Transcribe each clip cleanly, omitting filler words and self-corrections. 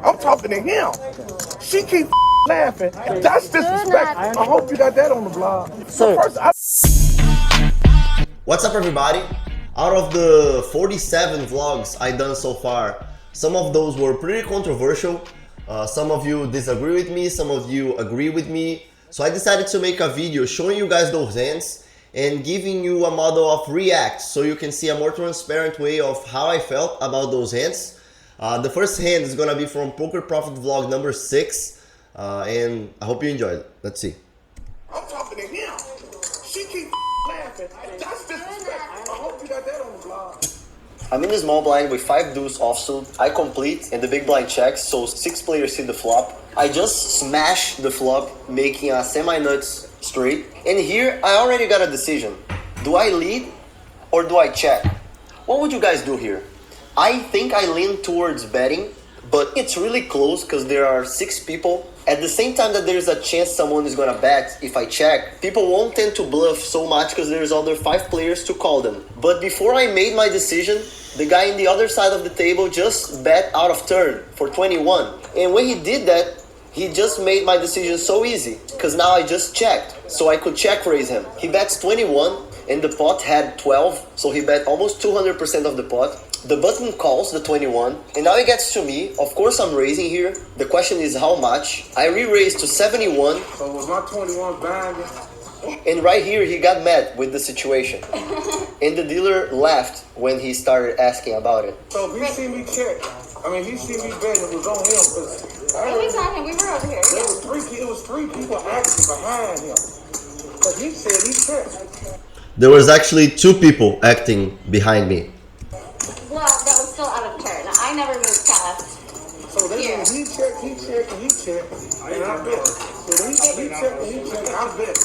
I'm talking to him. She keep laughing. That's disrespect. I hope you got that on the blog. So first, What's up, everybody? Out of the 47 vlogs I done so far, some of those were pretty controversial. Some of you disagree with me, some of you agree with me. So I decided to make a video showing you guys those hands and giving you a model of react so you can see a more transparent way of how I felt about those hands. The first hand is gonna be from Poker Profit vlog number 6, and I hope you enjoyed it. Let's see. I'm talking to him. She keep laughing. That's disrespect. I hope you got that on the blog. I'm in the small blind with 5 deuce offsuit. I complete and the big blind checks, so 6 players see the flop. I just smash the flop, making a semi-nuts straight. And here I already got a decision. Do I lead or do I check? What would you guys do here? I think I lean towards betting, but it's really close because there are 6 people. At the same time that there's a chance someone is gonna bet if I check, people won't tend to bluff so much because there's other 5 players to call them. But before I made my decision, the guy in the other side of the table just bet out of turn for 21. And when he did that, he just made my decision so easy because now I just checked. So I could check raise him. He bets 21 and the pot had 12, so he bet almost 200% of the pot. The button calls the 21, and now it gets to me. Of course I'm raising here. The question is how much. I re-raised to 71. So was my 21 binding? And right here he got mad with the situation. And the dealer laughed when he started asking about it. So if he see me check, he see me bet, it was on him. We were over here. It was three people actually behind him. But he said he checked. There was actually 2 people acting behind me. Well, that was still out of turn. I never moved past. So that means he checked, and I bet. So he checked, and I bet.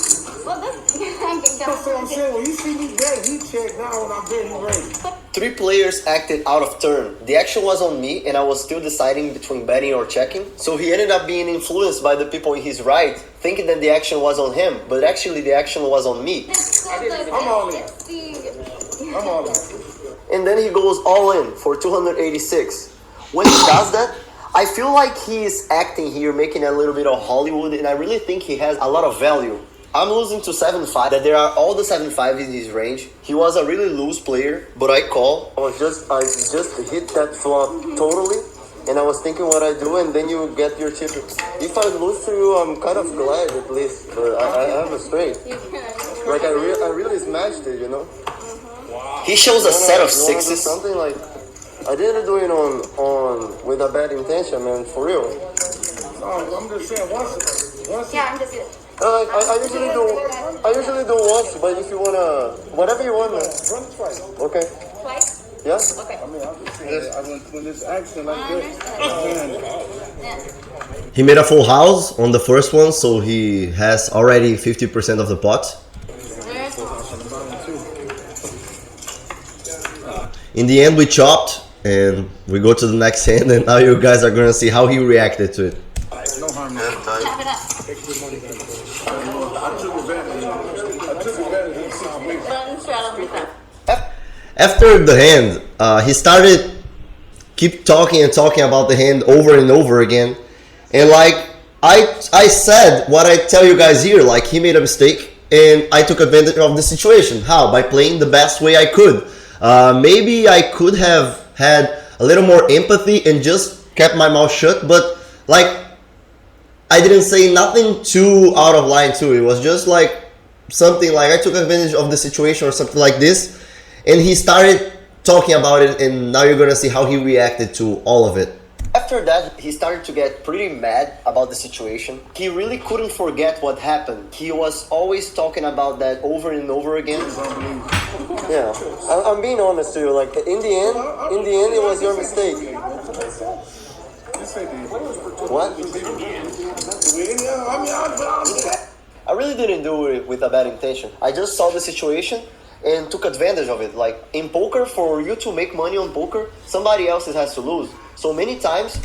Well, That's what I'm saying. When you see me bet, he checked. Now when I bet, he raised. 3 players acted out of turn. The action was on me and I was still deciding between betting or checking. So he ended up being influenced by the people in his right, thinking that the action was on him, but actually the action was on me. I'm all in. I'm all in. And then he goes all in for 286. When he does that, I feel like he is acting here, making a little bit of Hollywood, and I really think he has a lot of value. I'm losing to 7-5, that there are all the 7-5 in his range. He was a really loose player, but I call. I just hit that flop totally, and I was thinking what I do, and then you get your chip. If I lose to you, I'm kind of glad at least, but I have a straight. Like I really smashed it, you know? He shows a set of 6s. Something like, I didn't do it on with a bad intention, man, for real. I'm just saying, once Yeah, I'm just good. I usually do once, but if you wanna, whatever you want, man. run it twice. Okay. Twice? Yeah? Okay. I'm just saying, when this action like this, He made a full house on the first one, so he has already 50% of the pot. In the end, we chopped, and we go to the next hand, and now you guys are gonna see how he reacted to it. no harm. Tap it up. I took advantage of the situation. Button straddle me back. After the hand, he started keep talking and talking about the hand over and over again, and like I said what I tell you guys here, like he made a mistake, and I took advantage of the situation. How? By playing the best way I could. Maybe I could have had a little more empathy and just kept my mouth shut, but like I didn't say nothing too out of line too. It was just like something like I took advantage of the situation or something like this, and he started talking about it, and now you're gonna see how he reacted to all of it. After that, he started to get pretty mad about the situation. He really couldn't forget what happened. He was always talking about that over and over again. Yeah, I'm being honest to you. Like in the end, it was your mistake. What? I really didn't do it with a bad intention. I just saw the situation and took advantage of it. Like in poker, for you to make money on poker, somebody else has to lose. So many times.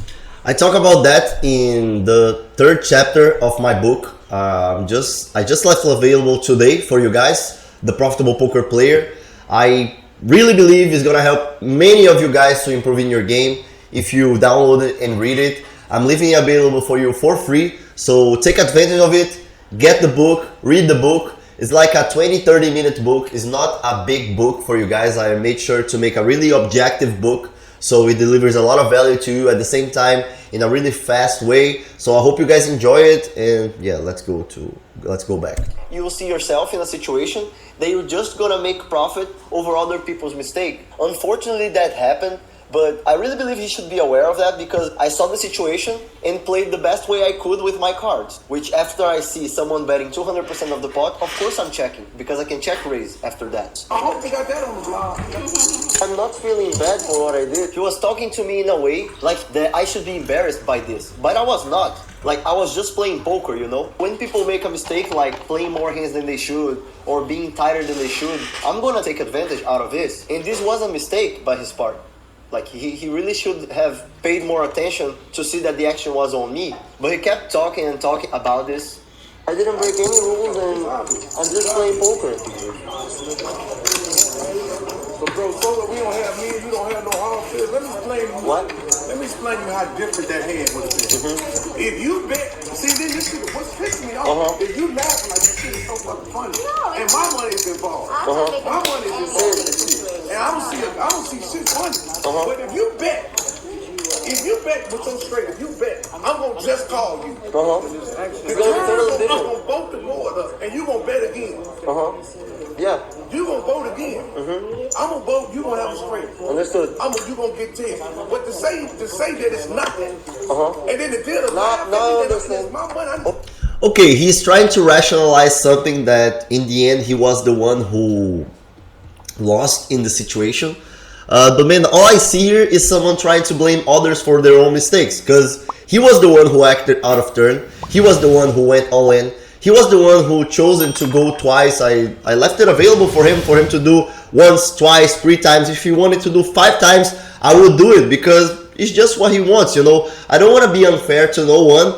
I talk about that in the 3rd chapter of my book. I just left it available today for you guys, The Profitable Poker Player. I really believe it's gonna help many of you guys to improve in your game if you download it and read it. I'm leaving it available for you for free. So take advantage of it, get the book, read the book. It's like a 20-30 minute book. It's not a big book for you guys. I made sure to make a really objective book, so it delivers a lot of value to you at the same time in a really fast way. So I hope you guys enjoy it, and yeah, let's go back. You will see yourself in a situation that you're just gonna make profit over other people's mistake. Unfortunately, that happened. But I really believe he should be aware of that, because I saw the situation and played the best way I could with my cards. Which, after I see someone betting 200% of the pot, of course I'm checking, because I can check raise after that. I hope you got that on the blog. I'm not feeling bad for what I did. He was talking to me in a way like that I should be embarrassed by this, but I was not. Like, I was just playing poker, you know? When people make a mistake like playing more hands than they should or being tighter than they should, I'm gonna take advantage out of this. And this was a mistake by his part. Like, he really should have paid more attention to see that the action was on me. But he kept talking and talking about this. I didn't break any rules, and I'm just playing poker. But bro, so we don't have me and you don't have no hard field. Let me explain to you. What? Let me explain to you how different that hand would have been. If you bet, see, then this shit, what's pissing me off, if you laughing like this shit is so fucking funny, and my money is involved. My money is involved in this shit. And I don't see shit funny. But if you bet with your straight, if you bet, I'm gonna just call you. The turn, I'm gonna vote the board up, and you gonna bet again. Yeah. You gonna vote again. I'm gonna vote. You gonna have a straight. Understood. You gonna get 10. But to say that it's nothing, and then the deal No, understand. my money. Okay, he's trying to rationalize something that in the end he was the one who lost in the situation. But man, all I see here is someone trying to blame others for their own mistakes, because he was the one who acted out of turn. He was the one who went all in. He was the one who chosen to go twice. I left it available for him to do once, twice, 3 times. If he wanted to do 5 times, I would do it, because it's just what he wants, you know. I don't want to be unfair to no one.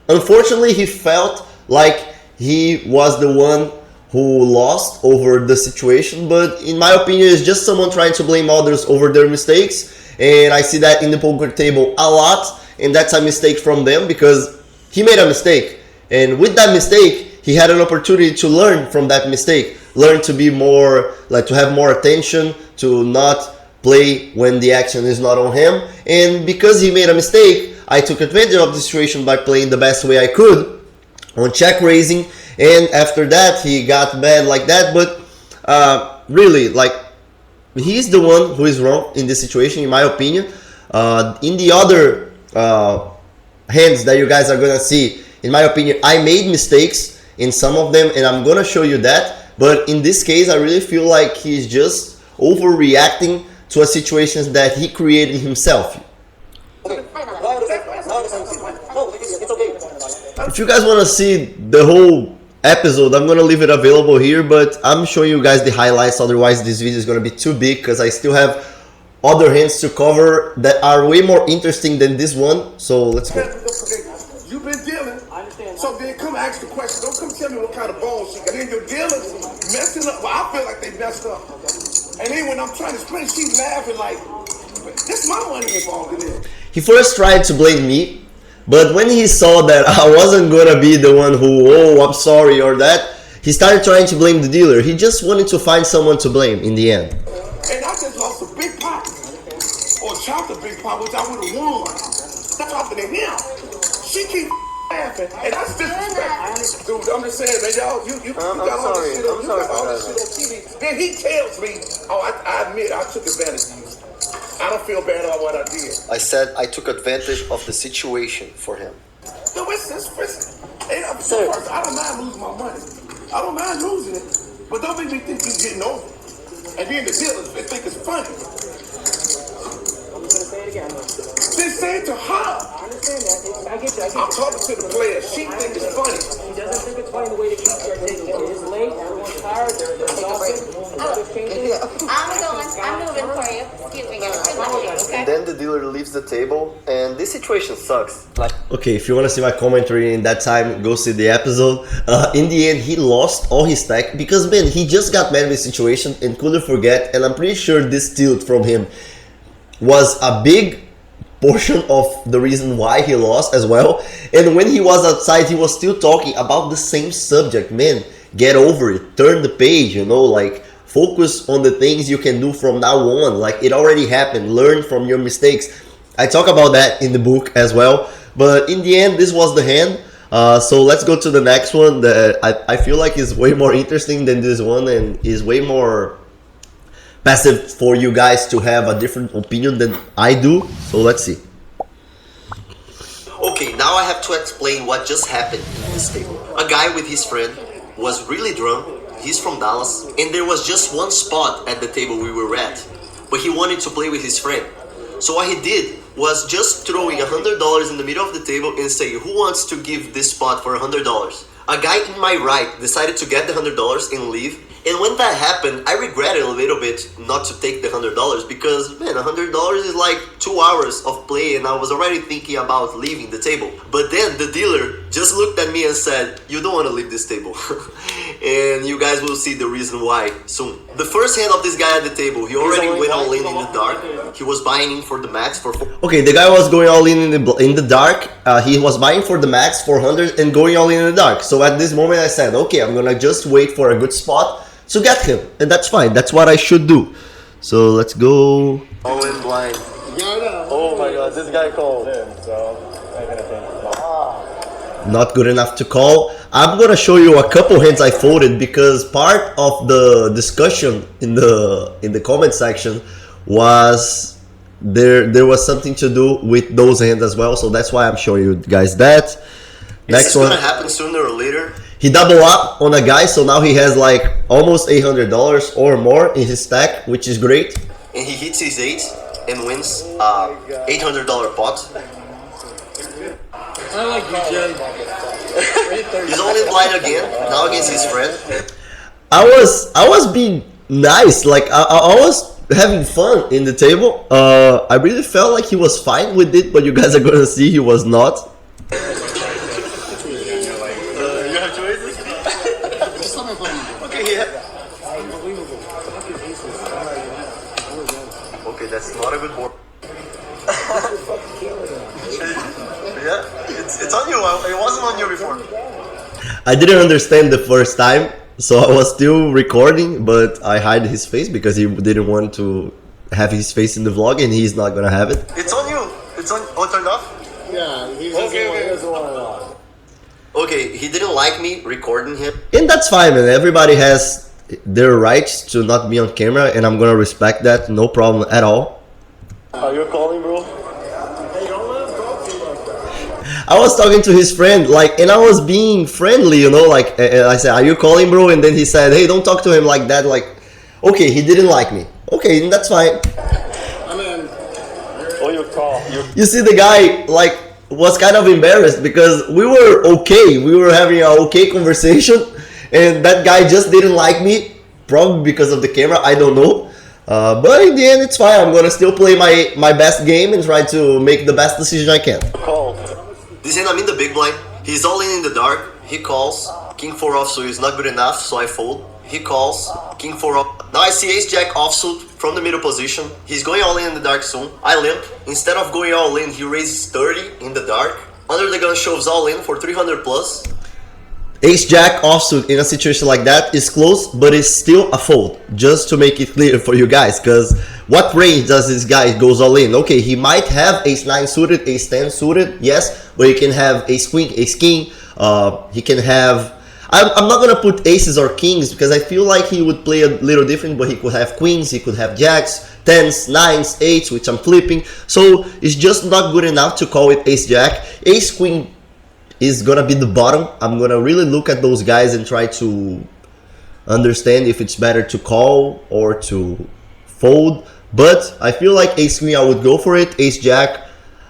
Unfortunately, he felt like he was the one who lost over the situation, but in my opinion, it's just someone trying to blame others over their mistakes, and I see that in the poker table a lot, and that's a mistake from them, because he made a mistake, and with that mistake, he had an opportunity to learn from that mistake, learn to be more, like, to have more attention, to not play when the action is not on him, and because he made a mistake, I took advantage of the situation by playing the best way I could on check raising. And after that, he got mad like that. But really, like, he's the one who is wrong in this situation, in my opinion. In the other hands that you guys are gonna see, in my opinion, I made mistakes in some of them, and I'm gonna show you that. But in this case, I really feel like he's just overreacting to a situation that he created himself. If you guys want to see the whole episode, I'm gonna leave it available here, but I'm showing you guys the highlights, otherwise this video is gonna be too big, because I still have other hands to cover that are way more interesting than this one. So let's go. You've been dealing, so then come ask the question. Don't come tell me what kind of balls she got. Then your dealers messing up. Well, I feel like they messed up, and then when I'm trying to explain, she's laughing like, "This my money involved in it." He first tried to blame me, but when he saw that I wasn't gonna be the one who, oh, I'm sorry, or that, he started trying to blame the dealer. He just wanted to find someone to blame in the end. And I just lost a big pot, or chopped a big pot, which I would have won. Chopping it now. She keep laughing, and that's disrespect. Dude, I'm just saying, man, y'all, you got all this shit on, TV. Then he tells me, oh, I admit I took advantage of you. I don't feel bad about what I did. I said I took advantage of the situation for him. No, it's sir, I don't mind losing my money. I don't mind losing it, but don't make me think you're getting over it. And then the dealers, they think it's funny. I'm gonna say it again. Then say it to her. I understand that. I get you. I'm talking to the player. She thinks it's funny. She doesn't think it's funny the way that you're taking it. It is late. Everyone's tired. They're exhausted. I'm moving for you. Excuse me, guys. Okay? Then the dealer leaves the table, and this situation sucks. Like, okay, if you want to see my commentary in that time, go see the episode. In the end, he lost all his stack because, man, he just got mad with the situation and couldn't forget. And I'm pretty sure this tilt from him was a big portion of the reason why he lost as well. And when he was outside, he was still talking about the same subject. Man, get over it, turn the page, you know, like focus on the things you can do from now on. Like it already happened, learn from your mistakes. I talk about that in the book as well. But in the end, this was the hand. So let's go to the next one that I feel like is way more interesting than this one and is way more passive for you guys to have a different opinion than I do. So let's see. Okay, now I have to explain what just happened in this table. A guy with his friend was really drunk. He's from Dallas, and there was just one spot at the table we were at, but he wanted to play with his friend. So what he did was just throwing $100 in the middle of the table and say, who wants to give this spot for $100? A guy in my right decided to get the $100 and leave. And when that happened, I regretted a little bit not to take the $100 because, man, $100 is like 2 hours of play and I was already thinking about leaving the table. But then the dealer just looked at me and said, you don't want to leave this table. And you guys will see the reason why soon. The first hand of this guy at the table, he already went all in the dark. He was buying in for the max for... Okay, the guy was going all in the dark. He was buying for the max 400 and going all in the dark. So at this moment I said, okay, I'm gonna just wait for a good spot to get him, and that's fine. That's what I should do. So let's go. All in blind. Oh my god, this guy called. Not good enough to call. I'm gonna show you a couple hands I folded because part of the discussion in the comment section was there was something to do with those hands as well. So that's why I'm showing you guys that. Next one. It's gonna happen sooner or later. He doubled up on a guy, so now he has like almost $800 or more in his stack, which is great. And he hits his 8 and wins $800 pot. I like you, Jay. He's only blind again, now against his friend. I was being nice, like I was having fun in the table. I really felt like he was fine with it, but you guys are gonna see he was not. Okay, that's not a good board. Yeah, it's on you. It wasn't on you before. I didn't understand the first time, so I was still recording, but I hide his face because he didn't want to have his face in the vlog, and he's not gonna have it. It's on you. It's on. Oh, turned off. Yeah, he doesn't want it. Okay, he didn't like me recording him, and that's fine, man. Everybody has their rights to not be on camera, and I'm gonna respect that, no problem at all. Are you calling, bro? Hey, don't let him talk to you like that. I was talking to his friend, like, and I was being friendly, you know, like, I said, are you calling, bro? And then he said, hey, don't talk to him like that, like, okay, he didn't like me. Okay, then that's fine. I mean, You call. You see the guy, like, was kind of embarrassed because we were okay, we were having an okay conversation, and that guy just didn't like me, probably because of the camera, I don't know. But in the end, it's fine. I'm gonna still play my best game and try to make the best decision I can. Call. This hand I'm in the big blind. He's all in the dark. He calls. King 4 offsuit is not good enough, so I fold. He calls. King 4 off. Now I see ace jack offsuit from the middle position. He's going all in the dark soon. I limp. Instead of going all in, he raises 30 in the dark. Under the gun shoves all in for 300 plus. Ace jack offsuit in a situation like that is close, but it's still a fold. Just to make it clear for you guys, because what range does this guy goes all in? Okay, he might have ace 9 suited, ace 10 suited, yes, but he can have ace queen, ace king. He can have... I'm not gonna put aces or kings because I feel like he would play a little different, but he could have queens, he could have jacks, 10s, 9s, 8s, which I'm flipping. So it's just not good enough to call it ace jack. Ace queen is gonna be the bottom. I'm gonna really look at those guys and try to understand if it's better to call or to fold. But I feel like ace queen, I would go for it. Ace jack,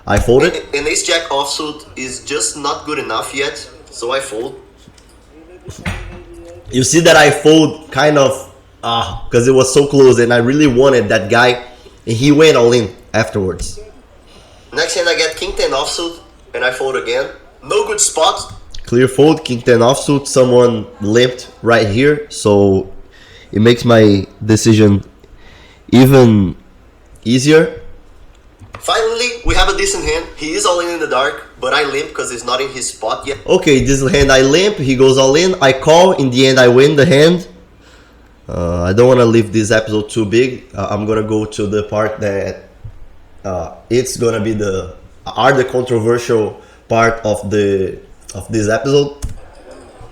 I fold it. And ace jack offsuit is just not good enough yet, so I fold. You see that I fold kind of because it was so close and I really wanted that guy, and he went all in afterwards. Next hand I get king 10 offsuit and I fold again. No good spot. Clear fold, king 10 offsuit. Someone limped right here, so it makes my decision even easier. Finally, we have a decent hand. He is all in the dark, but I limp because it's not in his spot yet. Okay, this hand I limp, he goes all in, I call, in the end I win the hand. I don't want to leave this episode too big. I'm gonna go to the part that it's gonna be the controversial part of this episode.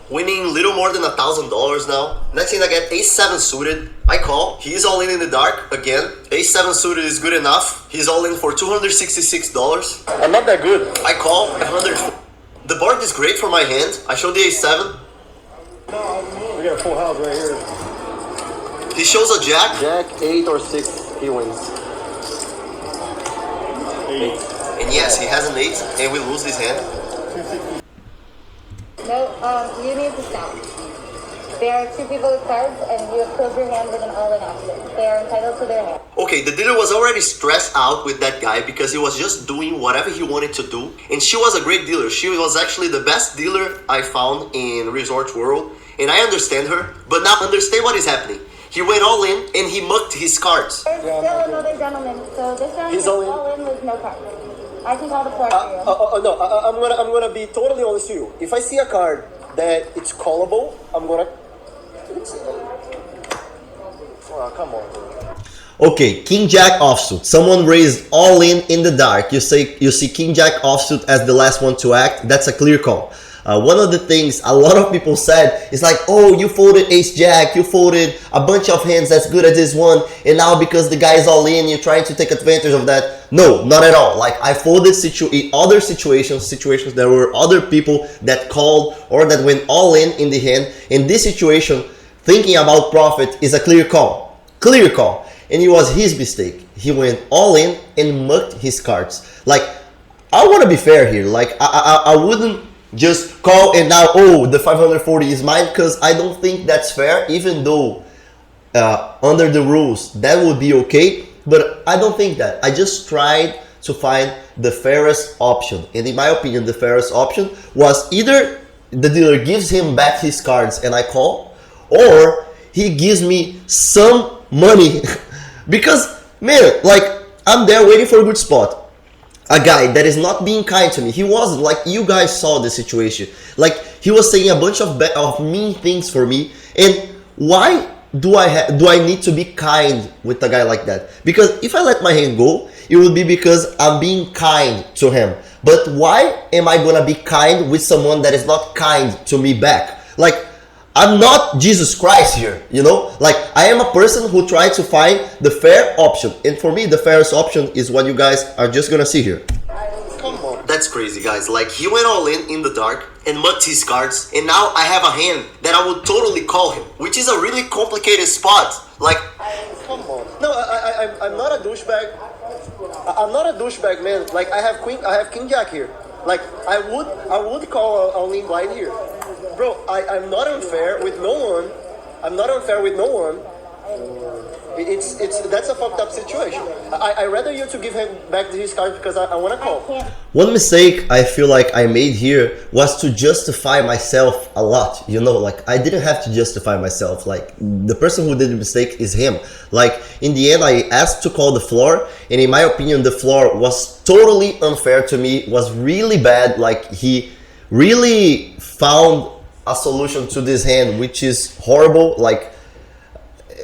Winning little more than $1,000 now. Next thing I get ace-7 suited. I call. He's all in the dark again. Ace-7 suited is good enough. He's all in for $266. I'm not that good. I call. 100. The board is great for my hand. I show the ace-7. We got a full house right here. He shows a jack. Jack, 8 or 6. He wins. 8. And yes, he has an 8, and we lose this hand. No, you need to stop. There are 2 people with cards, and you have closed your hand with an all-in option. They are entitled to their hand. Okay, the dealer was already stressed out with that guy because he was just doing whatever he wanted to do. And she was a great dealer. She was actually the best dealer I found in Resort World. And I understand her, but now understand what is happening. He went all in, and he mucked his cards. There's still another gentleman, so this round is all in with no cards. I can call the floor for you. No, I'm gonna be totally honest with you. If I see a card that it's callable, I'm gonna. Oh, come on. Okay, King Jack offsuit. Someone raised all in the dark. You see King Jack offsuit as the last one to act. That's a clear call. One of the things a lot of people said is like, oh, you folded ace jack, you folded a bunch of hands as good as this one, and now because the guy is all in, you're trying to take advantage of that. No, not at all. Like, I folded in other situations there were other people that called or that went all in the hand. In this situation, thinking about profit is a clear call. Clear call. And it was his mistake. He went all in and mucked his cards. Like, I want to be fair here. Like, I wouldn't just call and now, oh, the 540 is mine, because I don't think that's fair, even though under the rules that would be okay, but I don't think that. I just tried to find the fairest option, and in my opinion the fairest option was either the dealer gives him back his cards and I call, or he gives me some money because, man, like, I'm there waiting for a good spot. A guy that is not being kind to me. He wasn't. Like, you guys saw the situation. Like, he was saying a bunch of mean things for me. And why do I need to be kind with a guy like that? Because if I let my hand go, it would be because I'm being kind to him. But why am I gonna be kind with someone that is not kind to me back? Like, I'm not Jesus Christ here, you know? Like, I am a person who tried to find the fair option. And for me, the fairest option is what you guys are just gonna see here. Come on. That's crazy, guys. Like, he went all in the dark and mucked his cards. And now I have a hand that I would totally call him, which is a really complicated spot. Like, come on. No, I'm not a douchebag. I'm not a douchebag, man. Like, I have King Jack here. Like, I would call a lean blind here. Bro, I'm not unfair with no one. I'm not unfair with no one. That's a fucked up situation. I rather you to give him back his card because I want to call. One mistake I feel like I made here was to justify myself a lot. You know, like, I didn't have to justify myself. Like, the person who did the mistake is him. Like, in the end, I asked to call the floor, and in my opinion, the floor was totally unfair to me. Was really bad. Like, he really found a solution to this hand, which is horrible. Like,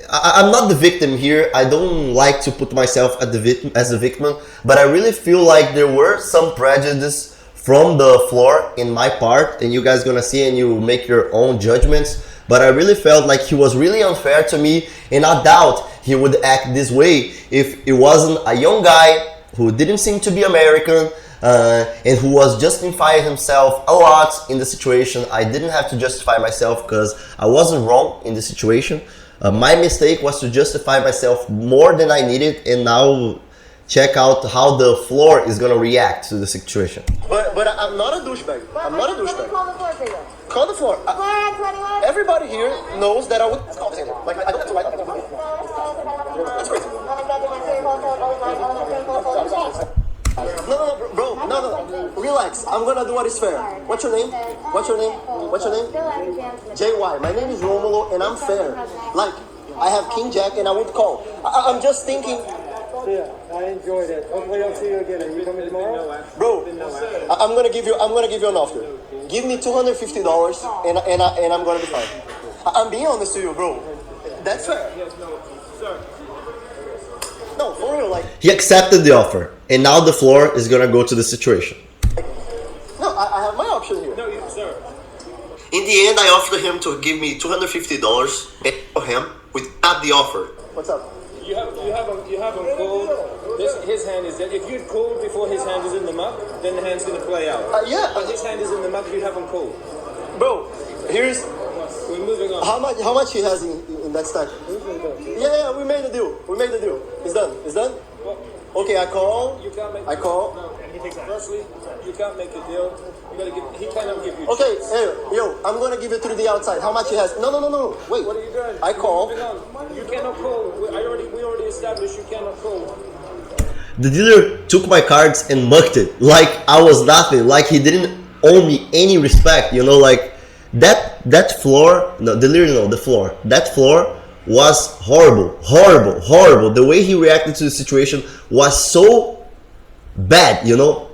I'm not the victim here. I don't like to put myself as the victim, but I really feel like there were some prejudice from the floor in my part, and you guys gonna see and you make your own judgments. But I really felt like he was really unfair to me, and I doubt he would act this way if it wasn't a young guy who didn't seem to be American, and who was justifying himself a lot in the situation. I didn't have to justify myself because I wasn't wrong in the situation. My mistake was to justify myself more than I needed, and now check out how the floor is gonna react to the situation. But I'm not a douchebag. I'm not a douchebag. Call the floor for you. Call the floor. Floor at 21. Everybody here knows that I would call this hand. Like, I don't have to write. That's crazy. No, bro, no. Relax. I'm gonna do what is fair. What's your name? What's your name? What's your name? JY. My name is Romulo, and I'm fair. Like, I have King Jack, and I would call. I'm just thinking. See ya. I enjoyed it. Hopefully I'll see you again. Are you coming tomorrow? Bro, I'm gonna give you an offer. Give me $250 and I'm gonna be fine. I'm being honest to you, bro. That's fair. No, for real, like he accepted the offer, and now the floor is gonna go to the situation. No, I have my option here. No, you, sir. In the end, I offered him to give me $250 and for him without the offer. What's up? You have him cooled. His hand is dead. If you'd cooled before his hand is in the muck, then the hand's gonna play out. Yeah. But his hand is in the muck, you'd have him cooled. Bro, here's We're moving on. how much he has in that stack. Yeah, we made the deal. It's done. Okay, I call. You can't make. I call. No. Firstly, you can't make a deal. You gotta give. He cannot give you. Okay, hey, yo, I'm gonna give it through the outside. How much he has? No. Wait. What are you doing? I call. Moving on. You cannot call. We already established you cannot call. The dealer took my cards and mucked it like I was nothing. Like he didn't owe me any respect. You know, like that floor. No, the dealer, no, the floor. That floor was horrible. The way he reacted to the situation was so bad. You know.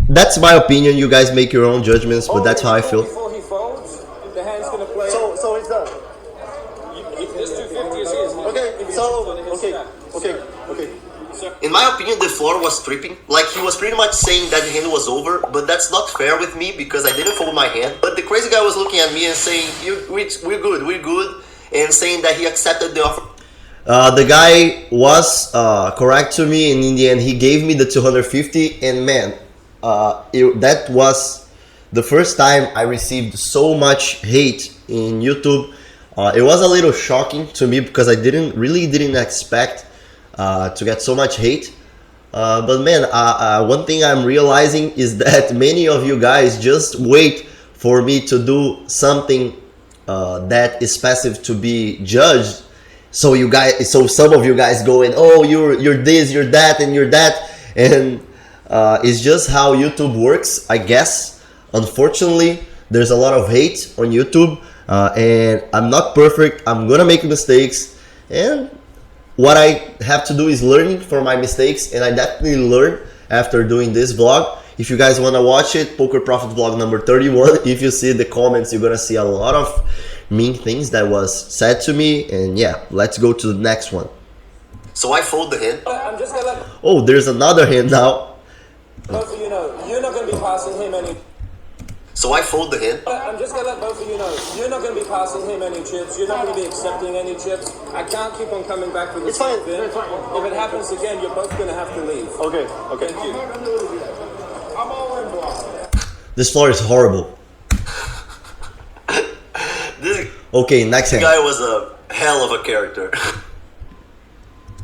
That's my opinion. You guys make your own judgments, but that's how I feel. Before he folds, the hand's gonna play. So it's done. This 250 is his. Okay. In my opinion, the floor was tripping. Like he was pretty much saying that the hand was over, but that's not fair with me because I didn't fold my hand. But the crazy guy was looking at me and saying, "We're good," and saying that he accepted the offer. The guy was correct to me, and in the end, he gave me the 250. And man. That was the first time I received so much hate in YouTube. It was a little shocking to me because I didn't expect to get so much hate. But man, one thing I'm realizing is that many of you guys just wait for me to do something that is passive to be judged. So some of you guys going, oh, you're this, you're that, and you're that, and it's just how YouTube works, I guess. Unfortunately, there's a lot of hate on YouTube, and I'm not perfect. I'm gonna make mistakes, and what I have to do is learning from my mistakes, and I definitely learned after doing this vlog. If you guys wanna watch it, Poker Profit vlog number 31. If you see the comments, you're gonna see a lot of mean things that was said to me, and yeah, let's go to the next one. So I fold the hand. I'm just gonna let Oh, there's another hand now. both of you know you're not gonna be passing him any. So I fold the hand. I'm just gonna let both of you know you're not gonna be passing him any chips. You're not gonna be accepting any chips. I can't keep on coming back with this. It's fine. Thing. If it happens again, you're both gonna have to leave. Okay. Thank you. I'm all in, bro. This floor is horrible. This Okay, next hand. guy was a hell of a character.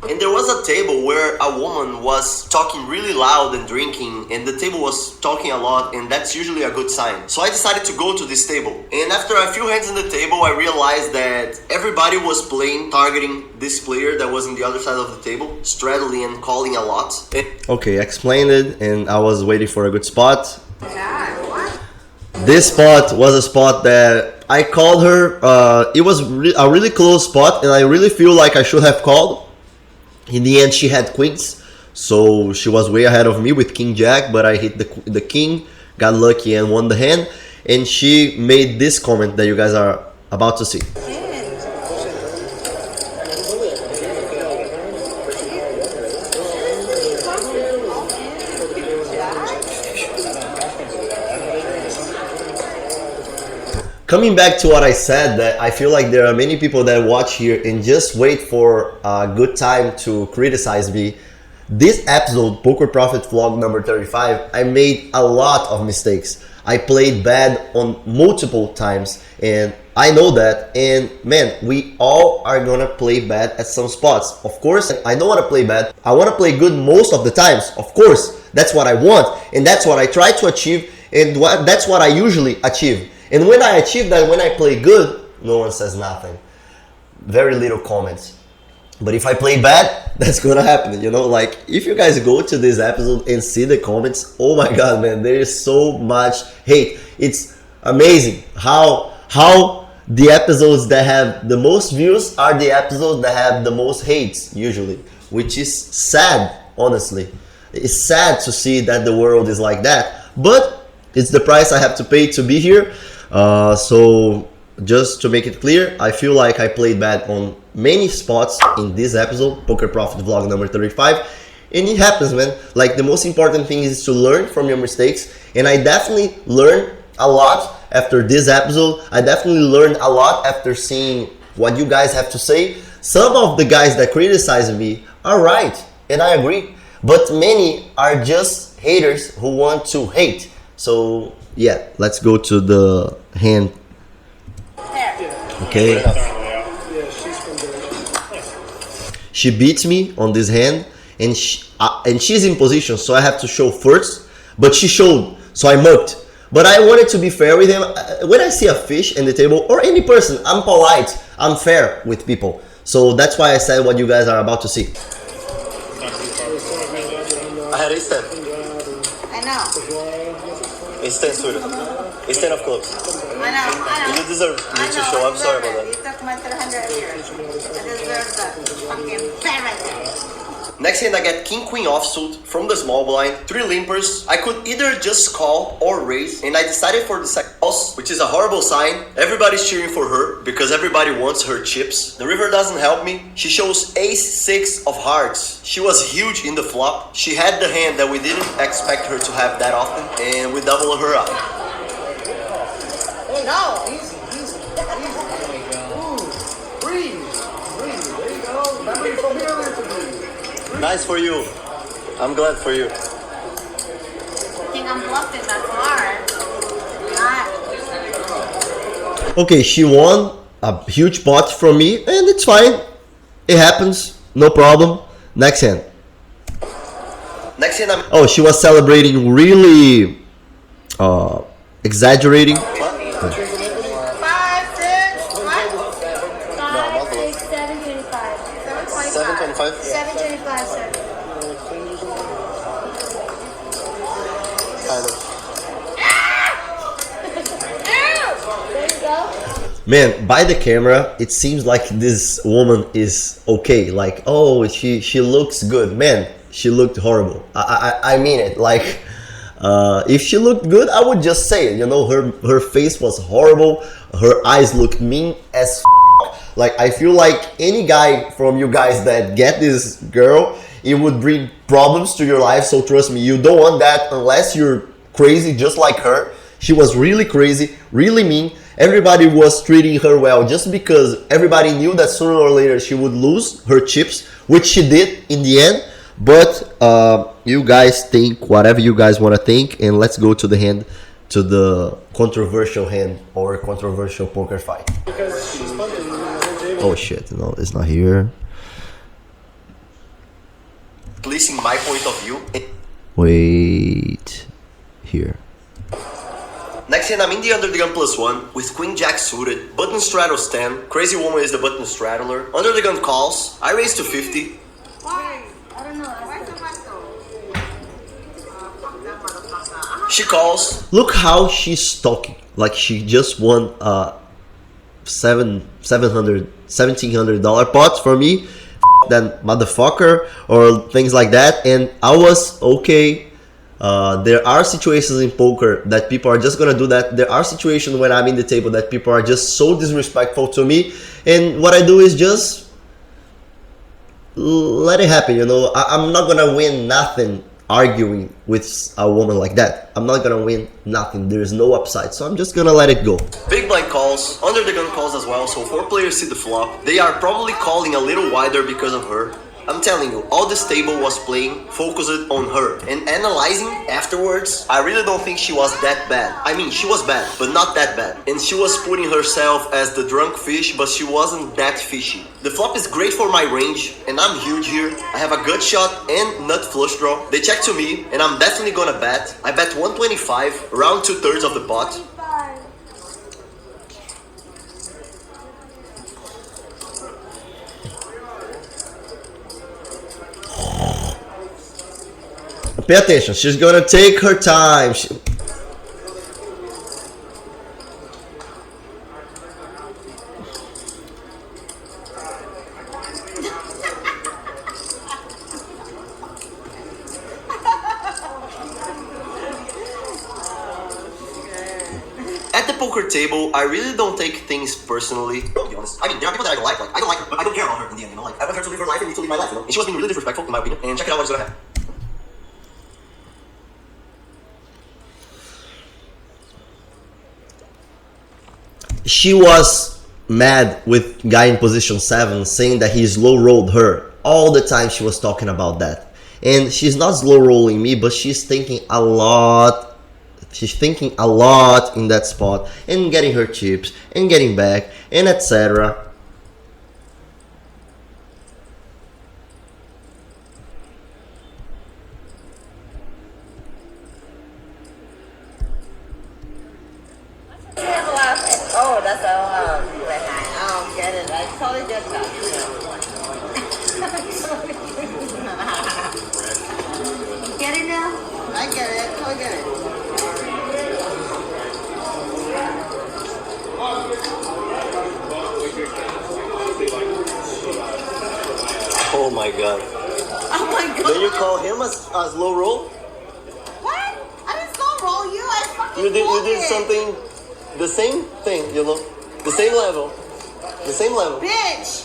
And there was a table where a woman was talking really loud and drinking, and the table was talking a lot, and that's usually a good sign. So I decided to go to this table. And after a few hands on the table, I realized that everybody was playing, targeting this player that was on the other side of the table, straddling and calling a lot. Okay, explained it, and I was waiting for a good spot. This spot was a spot that I called her. It was a really close spot, and I really feel like I should have called. In the end, she had queens, so she was way ahead of me with king jack, but I hit the king, got lucky and won the hand, and she made this comment that you guys are about to see. Coming back to what I said, that I feel like there are many people that watch here and just wait for a good time to criticize me. This episode, Poker Profit vlog number 35, I made a lot of mistakes. I played bad on multiple times, and I know that. And man, we all are gonna play bad at some spots. Of course, I don't wanna play bad. I wanna play good most of the times. Of course, that's what I want, and that's what I try to achieve, and that's what I usually achieve. And when I achieve that, when I play good, no one says nothing. Very little comments. But if I play bad, that's gonna happen, you know? Like, if you guys go to this episode and see the comments, oh my god, man, there is so much hate. It's amazing how the episodes that have the most views are the episodes that have the most hates, usually. which is sad, honestly. It's sad to see that the world is like that, but it's the price I have to pay to be here. So just to make it clear, I feel like I played bad on many spots in this episode, Poker Profit vlog number 35. And it happens, man. Like, the most important thing is to learn from your mistakes. And I definitely learned a lot after this episode. I definitely learned a lot after seeing what you guys have to say. Some of the guys that criticize me are right, and I agree. But many are just haters who want to hate. So yeah, let's go to the hand. Okay. She beats me on this hand, and she's in position, so I have to show first. But she showed, so I mucked. But I wanted to be fair with him. When I see a fish in the table, or any person, I'm polite, I'm fair with people. So that's why I said what you guys are about to see. I had ace 10. I know. Ace 10 suited. Ace 10 of clubs. I know. You deserve me to show. I'm sorry about that. You took my 300 years. I deserve that. Fucking parrot. Next hand I get king queen offsuit from the small blind, 3 limpers. I could either just call or raise, and I decided for the second house, which is a horrible sign. Everybody's cheering for her because everybody wants her chips. The river doesn't help me. She shows ace 6 of hearts. She was huge in the flop. She had the hand that we didn't expect her to have that often, and we double her up. No. Easy. Ooh, breathe. There you go. Remember, you from here to breathe. Nice for you. I'm glad for you. I think I'm bluffing, that's hard. Not. Okay, she won a huge pot from me, and it's fine. It happens, no problem. Next hand. Next hand I'm... Oh, she was celebrating really exaggerating. 5, 6, what? 5, 6, 7, 25. 725? 725, sir. Kind of. There you go. Man, by the camera, it seems like this woman is okay. Like, oh, she looks good. Man, she looked horrible. I mean it. Like, if she looked good, I would just say it. You know, her face was horrible. Her eyes looked mean as f. Like, I feel like any guy from you guys that get this girl, it would bring problems to your life. So trust me, you don't want that unless you're crazy just like her. She was really crazy, really mean. Everybody was treating her well just because everybody knew that sooner or later she would lose her chips, which she did in the end. But you guys think whatever you guys want to think, and let's go to the hand, to the controversial hand or controversial poker fight. Oh shit, no, it's not here. At least in my point of view. Wait, here. Next hand I'm in the under the gun +1 with queen jack suited, button straddles 10, crazy woman is the button straddler, under the gun calls, I raise to 50. Why? I don't know. Where's the motto? She calls. Look how she's talking. Like she just won $1,700 pot for me. That motherfucker or things like that, and I was okay. There are situations in poker that people are just gonna do that. There are situations when I'm in the table that people are just so disrespectful to me, and what I do is just let it happen. You know, I'm not gonna win nothing arguing with a woman like that. I'm not gonna win nothing. There's no upside, so I'm just gonna let it go. Big blind calls, under the gun calls as well, so 4 players see the flop. They are probably calling a little wider because of her. I'm telling you, all this table was playing focused on her, and analyzing afterwards, I really don't think she was that bad. I mean, she was bad, but not that bad. And she was putting herself as the drunk fish, but she wasn't that fishy. The flop is great for my range, and I'm huge here. I have a gut shot and nut flush draw. They check to me, and I'm definitely gonna bet. I bet 125, around 2/3 of the pot. Pay attention, she's gonna take her time. At the poker table, I really don't take things personally. To be honest, I mean, there are people that I don't like I don't like her, but I don't care about her in the end, you know? Like, I want her to live her life and me to live my life, you know? And she was being really disrespectful, in my opinion, and check it out what's gonna happen. She was mad with guy in position 7 saying that he slow rolled her. All the time she was talking about that. And she's not slow rolling me, but she's thinking a lot. She's thinking a lot in that spot and getting her chips and getting back and etc. Oh, that's a oh, get it. I totally get that. Get it now? I get it. Totally get it. Oh my god. Oh my god. Then you call him a slow roll? What? I didn't slow roll you. I fucking You did it. something, the same thing, you know? The same level. The same level. Bitch.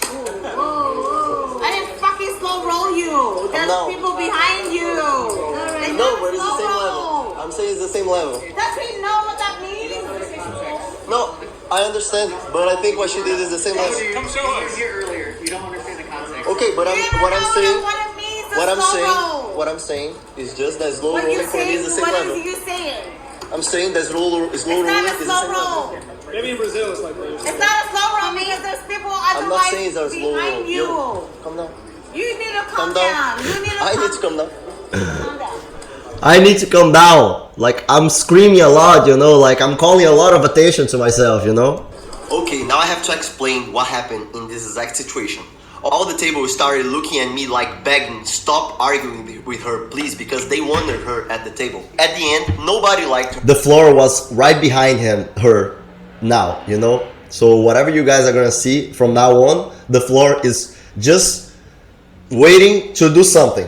Whoa. I didn't fucking slow roll you. There's No. people behind you. They No, don't but it's the slow same roll. level. I'm saying it's the same level. Does he know what that means? No, I understand, but I think what she did is the same level. Come show us. Here earlier, you don't understand the context. Okay, but You don't what I'm know saying, what it means to what I'm slow saying, roll. what I'm saying is just that slow What you rolling for me saying? is the same What level. is you saying? I'm saying that slow rolling It's is not the a same slow level. roll. Maybe in Brazil it's like that. It's not a slow roll because there's people I'm not otherwise saying it's a slow behind roll. you. Yo, calm down. You need to calm Calm down. down. You need to I need to calm down. calm down. I need to calm down. Like, I'm screaming a lot, you know, like I'm calling a lot of attention to myself, you know? Okay, now I have to explain what happened in this exact situation. All the table started looking at me like begging, stop arguing with her, please, because they wanted her at the table. At the end, nobody liked her. The floor was right behind her now, you know? So whatever you guys are gonna see from now on, the floor is just waiting to do something.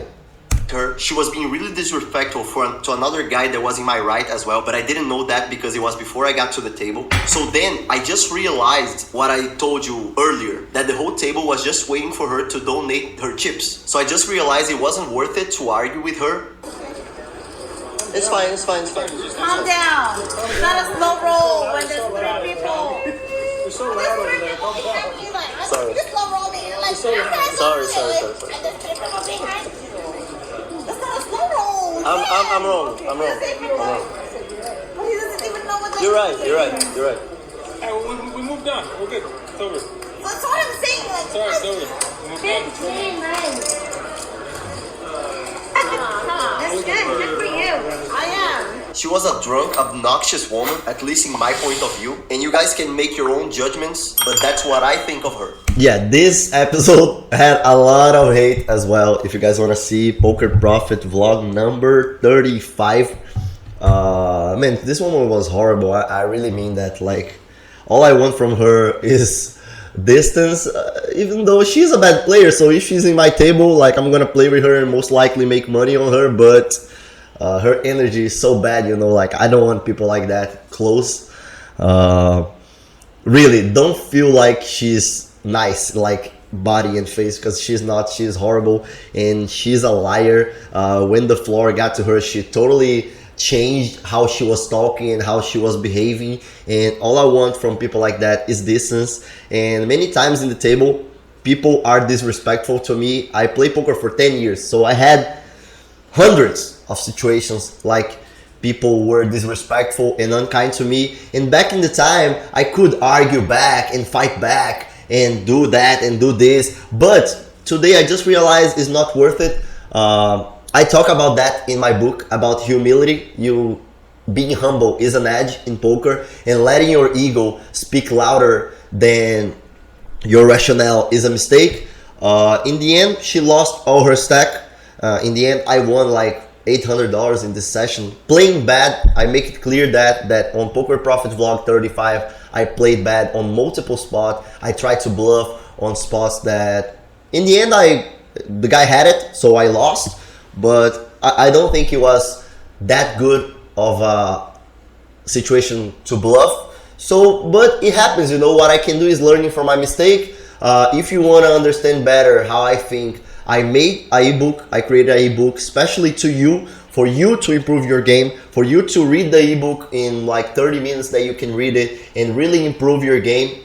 Her, she was being really disrespectful to another guy that was in my right as well, but I didn't know that because it was before I got to the table. So then I just realized what I told you earlier, that the whole table was just waiting for her to donate her chips. So I just realized it wasn't worth it to argue with her. It's fine, it's fine, it's fine. Calm down. It's not a slow roll when there's three people. You're so loud over there. Calm down. Sorry. You slow roll me. You're like, Sorry. And there's three people behind you. That's not a slow roll. I'm wrong. But he doesn't even know what You're right. Hey, we moved on. We're good. It's over. That's what I'm saying. Like, Sorry, it's over. We moved on. That's good for you. I am. She was a drunk, obnoxious woman, at least in my point of view. And you guys can make your own judgments, but that's what I think of her. Yeah, this episode had a lot of hate as well. If you guys want to see Poker Profit vlog number 35. Man, this woman was horrible. I really mean that. Like, all I want from her is distance, even though she's a bad player. So if she's in my table, like, I'm gonna play with her and most likely make money on her, but her energy is so bad, you know, like, I don't want people like that close. Really, don't feel like she's nice, like, body and face, because she's not. She's horrible and she's a liar. When the floor got to her, she totally changed how she was talking and how she was behaving, and all I want from people like that is distance. And many times in the table, people are disrespectful to me. I play poker for 10 years, so I had hundreds of situations like people were disrespectful and unkind to me, and back in the time I could argue back and fight back and do that and do this, but today I just realized it's not worth it. I talk about that in my book about humility. You being humble is an edge in poker, and letting your ego speak louder than your rationale is a mistake. In the end, she lost all her stack. In the end, I won like $800 in this session. Playing bad, I make it clear that on Poker Profit Vlog 35, I played bad on multiple spots. I tried to bluff on spots that, in the end, the guy had it, so I lost. But I don't think it was that good of a situation to bluff. So, but it happens, you know, what I can do is learning from my mistake. If you want to understand better how I think, I made an ebook, I created an ebook especially to you, for you to improve your game, for you to read the ebook in like 30 minutes that you can read it and really improve your game.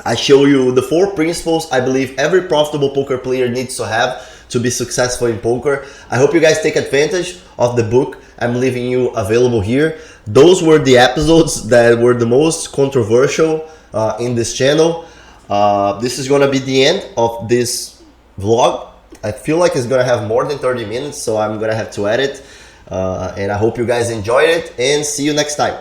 I show you the 4 principles I believe every profitable poker player needs to have to be successful in poker. I hope you guys take advantage of the book I'm leaving you available here. Those were the episodes that were the most controversial in this channel. This is gonna be the end of this vlog. I feel like it's gonna have more than 30 minutes, so I'm gonna have to edit. And I hope you guys enjoyed it, and see you next time.